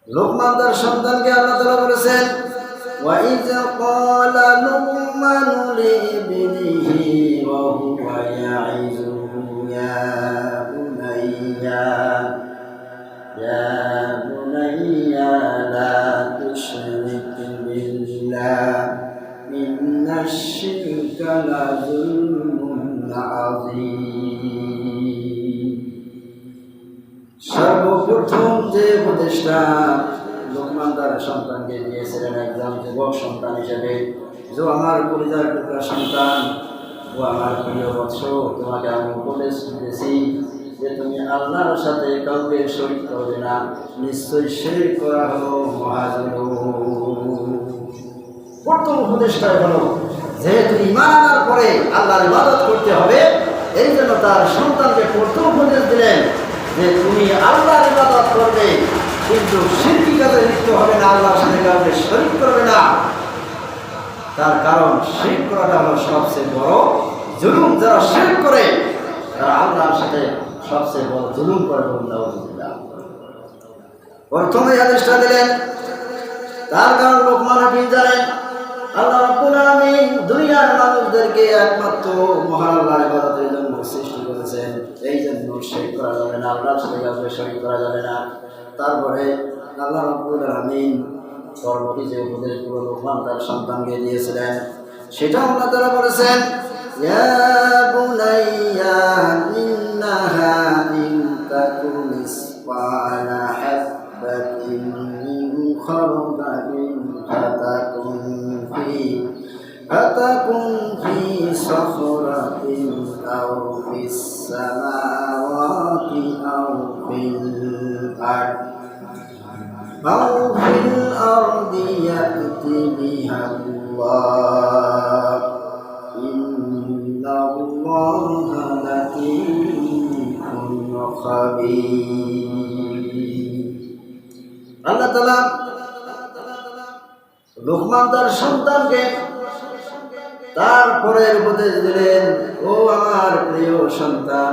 লোকমান তার সন্তানকে আল্লাহ তাআলা বলেছেন, ওয়া ইয ক্বালা লুকমানু লিবনিহি ওয়া হুয়া ইয়াইযুহু ইয়া বুনাইয়া লা তুশরিক বিল্লাহ ইন্নাশ শিরকা লাযুলমুন আযীম। সর্বপ্রথম যে উপদেশটা লোকমান তার সন্তানকে দিয়েছিলেন একজন যুবক সন্তান হিসেবে, যে আমার পরিবার টুকরা সন্তান ও আমার প্রিয় বৎস, তোমাকে আমি উপদেশ দিতেছি যে তুমি আল্লাহর সাথে কাউকে শরীক করবে না, নিশ্চয়ই শিরক করা হলো মহাজুলুম। প্রথম উপদেশটা হলো যেহেতু ঈমান আনার পরে আল্লাহর ইবাদত করতে হবে, এই জন্য তার সন্তানকে প্রথম উপদেশ দিলেন যে তুমি আল্লাহর ইবাদত করবে, কিন্তু শিরকি কাজে লিপ্ত হবে না, আল্লাহর সাথে কাউকে শরীক করবে না। তার কারণ শিরক করাটা হলো সবচেয়ে বড় জুলুম। যারা শিরক করে তারা আল্লাহর সাথে সবচেয়ে বড় জুলুম করে। প্রথমে আদেশটা দিলেন, তার কারণ লোকমান হাকিম জানেন আল্লাহ রাব্বুল আলামিন দুনিয়ার মানুষদেরকে একমাত্র মহান আল্লাহর ইবাদতের জন্য সৃষ্টি করেছেন, এই জন্য শিরক করা যাবে না, আল্লাহর সাথে কাউকে শরীক করা যাবে না। তারপরে আল্লাহ রাব্বুল আলামিন পরবর্তী যে উপদেশগুলো লোকমান তার সন্তানকে দিয়েছিলেন, সেটা আল্লাহ তাআলা বলেছেন, ইয়া বুনাইয়া ইন্নাহা ইন তাকুন মিসকালা হাববাতিন মিন খারদালিন ফাতাকুন ফি সাখরাতিন আও ফিস সামাওয়াতি আও ফিল আরদি ইয়াতি বিহা আল্লাহ ইন্নাল্লাহা লাতীফুন খাবীর। আল্লাহ তাআলা লোকমান তার সন্তানকে তারপরে উপদেশ দিলেন, ও আমার প্রিয় সন্তান,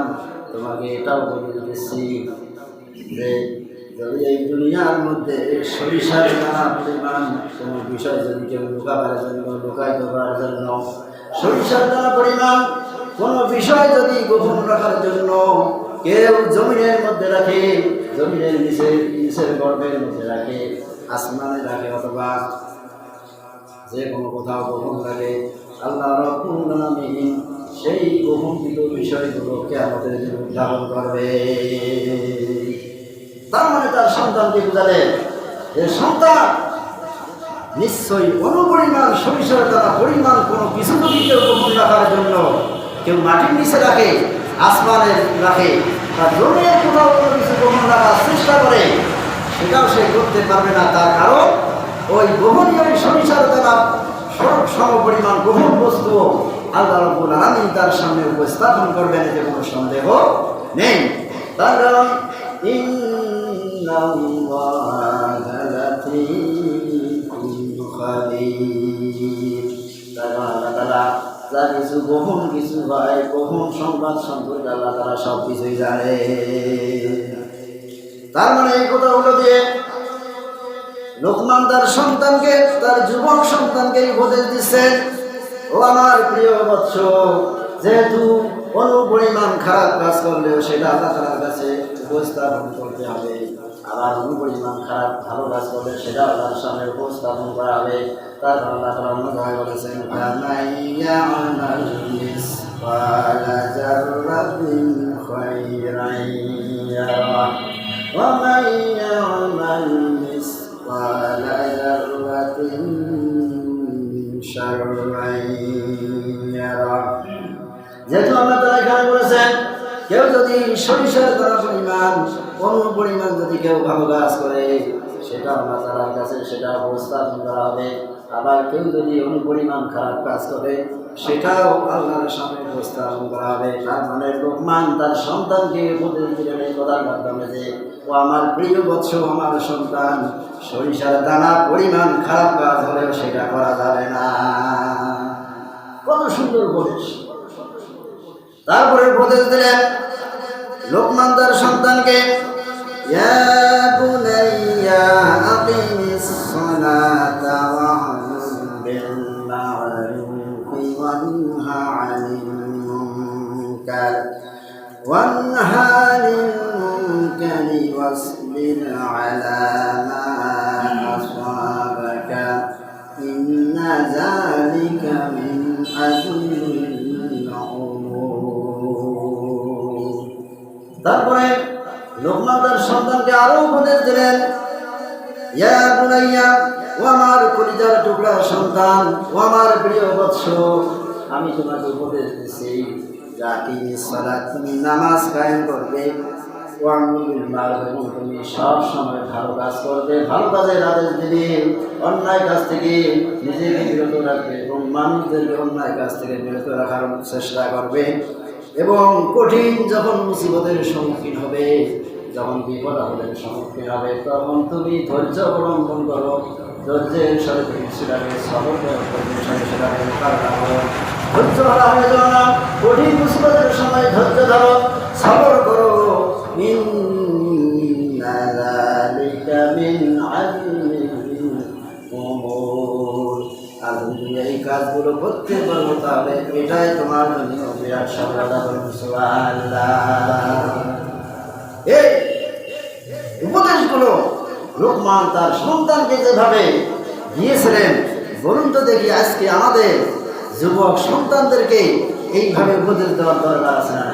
তোমাকে এটাও বলে দিতেছি যে যদি এই দুনিয়ার মধ্যে সরিষার দানা পরিমাণ কোনো বিষয় যদি কেউ লুকাবার জন্য, লুকাইতে করার জন্য, সরিষার দানা পরিমাণ কোনো বিষয় যদি গোপন রাখার জন্য কেউ জমিনের মধ্যে রাখে, জমিনের নিচের গর্ভের মধ্যে রাখে, আসমানে রাখে, অথবা যে কোনো কোথাও গোপন রাখে, আল্লাহ রাব্বুল আলামিন সেই গোপনীয় বিষয়গুলো কিয়ামতের দিন উদ্ঘাটন করবে। তার মানে তার সন্তানকে বুঝালেন যে সন্তান নিশ্চয়ই অনুপরিমাণ সরিষার দানা পরিমাণ কোনো কিছু যদি কেউ গোপন রাখার জন্য কেউ মাটির নিচে রাখে, আসমানে রাখে, বা জমির কোথাও কোনো কিছু গোপন রাখার চেষ্টা করে, সেটাও সে করতে পারবে না। তার কারণ ওই গোপনীয় সরিষার দানা সমপরিমাণ গোপন বস্তু আল্লাহ রাব্বুল আলামিন তার সামনে উপস্থাপন করবেন, এতে কোনো সন্দেহ নেই। তার কারণ ইন্নাল্লাহা লাতীফুন খাবীর। আল্লাহ তাআলা যা কিছু গোপন কিছু হয়, গোপন সংবাদ সম্পর্কে আল্লাহ তাআলা সব কিছুই জানে। তার মানে এই কথা হলো যে লোকমান তার সন্তানকে, তার যুবক সন্তানকে উপদেশ দিচ্ছেন, ও আমার প্রিয় বৎস, যেহেতু কোনো পরিমাণ খারাপ কাজ করলেও সেটা আল্লাহ তাআলার কাছে উপস্থাপন করতে হবে, আবার কোনো পরিমাণ খারাপ ভালো কাজ করলে সেটা আল্লাহর সামনে উপস্থাপন করা হবে। তার আল্লাহ তাআলা অন্য জায়গায় বলেছেন, ফামান ইয়া'মাল মিসকালা যাররাতিন খায়রান ইয়ারা ওয়া মান ইয়া'মাল মিসকালা যাররাতিন শাররান ইয়ারা। যেহেতু আল্লাহ তাআলা এখানে বলেছেন কেউ যদি সরিষার দানা পরিমাণ কোনো পরিমাণ যদি কেউ ভালো কাজ করে, সেটা আল্লাহ তাআলার কাছে সেটা উপস্থাপন করা হবে, আবার কেউ যদি অনুপরিমাণ খারাপ কাজ করে সেটাও আল্লাহর সামনে উপস্থাপন করা হবে। তার মানে লোকমান তার সন্তানকে উপদেশ দিলেন এই কথার মাধ্যমে যে, ও আমার প্রিয় বৎস, আমার সন্তান, সরিষার দানা পরিমাণ খারাপ কাজ হলেও সেটা করা যাবে না। কত সুন্দর উপদেশ! তারপরে উপদেশ দিলেন লোকমান তার সন্তানকে, ইয়া বুনাইয়া আকিমিস সালাতা ওয়া'মুর বিল মা'রুফি ওয়ানহা আনিল মুনকার واصبر على ما أصابك إن ذلك من عزم الأمور তারপরে লোকমান তার সন্তানকে আরো উপদেশ দিলেন, ইয়া বুনাইয়া, ও আমার কলিজার টুকরা সন্তান, ও আমার প্রিয় বৎস, আমি তোমাকে উপদেশ দিচ্ছি, তুমি নামাজ কায়েম করবে, তুমি সব সময় ভালো কাজ করবে, ভালো কাজের আদেশ দিবে, অন্যায় কাজ থেকে নিজেকে বিরত রাখবে এবং মানুষদেরকে অন্যায় কাজ থেকে বিরত রাখার চেষ্টা করবে। এবং কঠিন যখন মুসিবতের সম্মুখীন হবে, যখন বিপদ আপদের সম্মুখীন হবে, তখন তুমি ধৈর্য অবলম্বন করো, ধৈর্যের সাথে তুমি সেটাকে সবর সেটাকে মোকাবিলা করো, ধৈর্য হারা হয়ে যাও না, কঠিন মুসিবতের সময় ধৈর্য ধরো, সবর করো। আর তুমি এই কাজগুলো করতে পারবো, তাহলে এটাই তোমার জন্য বিরাট সফলতা। এই উপদেশগুলো লোকমান তার সন্তানকে যেভাবে দিয়েছিলেন, বলুন তো দেখি আজকে আমাদের যুবক সন্তানদেরকে এইভাবে উপদেশ দেওয়ার দরকার আছে না?